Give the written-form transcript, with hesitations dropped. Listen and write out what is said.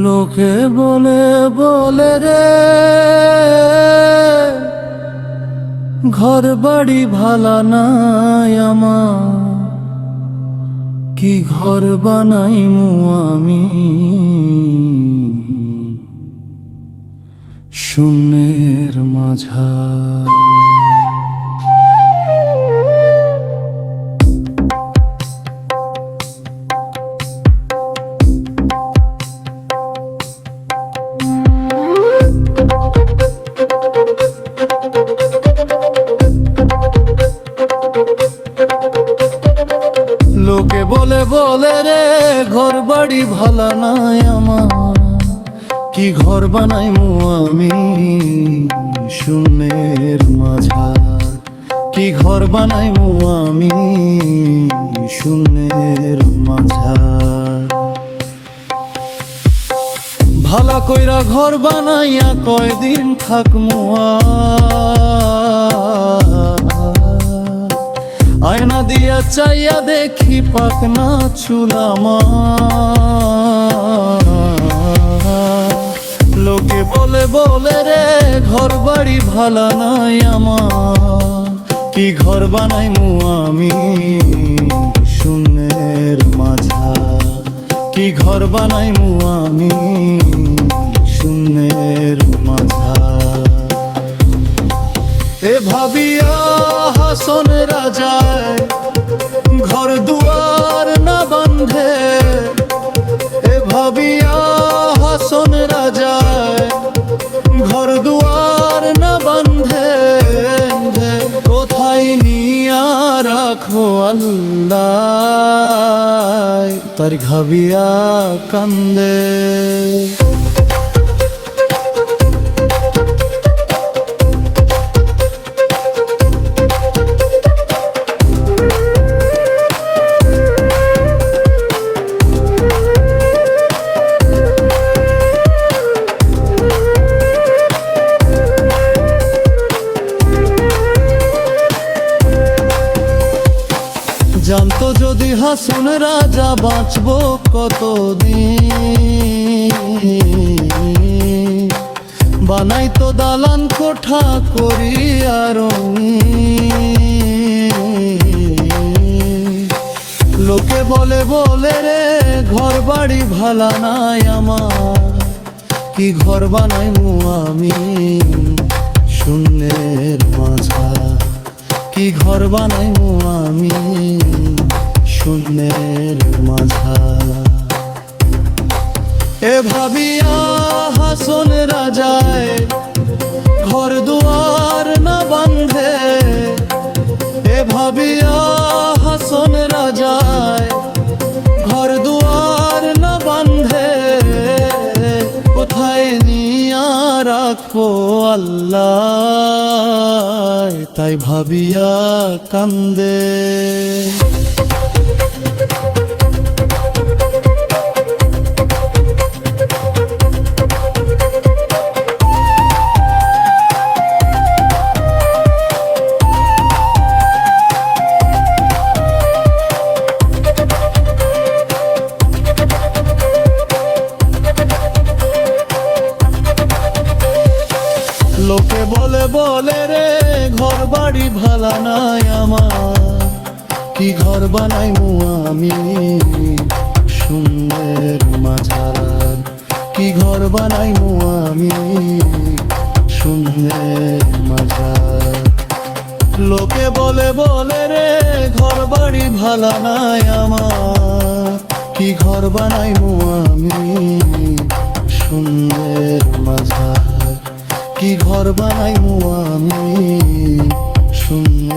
লোকে বলে বলে রে ঘর বাড়ি ভালা নাই আমার, কি ঘর বানাইমু আমি শূন্যের মাঝার। লোকে বলে বলে রে ঘর বাড়ি ভালা নাই আমার, কি ঘর বানাইমু আমি শূন্যের মাঝার, কি ঘর বানাইমু আমি শূন্যের মাঝার। ভালা কইরা ঘর বানাইয়া কয়দিন থাকমু আয়না দিয়া চাইয়া দেখি পাকনা চুলামা। লোকে বলে বলে রে ঘর বাড়ি ভালা নাই আমার, কি ঘর বানাইমু আমি শূন্যের মাঝার, কি ঘর বানাইমু আমি শূন্যের মাঝার। এ ভাবিয়া হাসন রাজায় ঘর দুয়ার না বান্ধে, এ ভাবিয়া হাসন রাজায় ঘর দুয়ার না বান্ধে, কোথায় নিয়া রাখো আল্লাহ তার ভাবিয়া কান্দে। জানতো যদি হাসন রাজা বাঁচবো কতদিন, বানাইতো দালান কোঠা করিয়া রঙিন। লোকে বলে বলে রে ঘর বাড়ি ভালা নাই আমার, কি ঘর বানাইমু আমি শূন্যের মাঝার, কি ঘর বানাইমু আমি শূন্যের মাঝার। এ ভাবিয়া হাসন রাজায় ঘর দুয়ার না বান্ধে, এ ভাবিয়া হাসন রাজায় ঘর দুয়ার না বান্ধে, কোথায় নিয়া রাখো আল্লাহ তাই ভাবিয়া কান্দে। লোকে বলে বলে রে ঘর বাড়ি ভালা নাই আমার, কি ঘর বানাইমু আমি শূন্যের মাঝার, কি ঘর বানাইমু আমি শূন্যের মাঝার। লোকে বলে বলে রে ঘর বাড়ি ভালা নাই আমার, কি ঘর বানাইমু আমি শূন্যের মাঝার, কি ঘর বানাইমু আমি শূন্য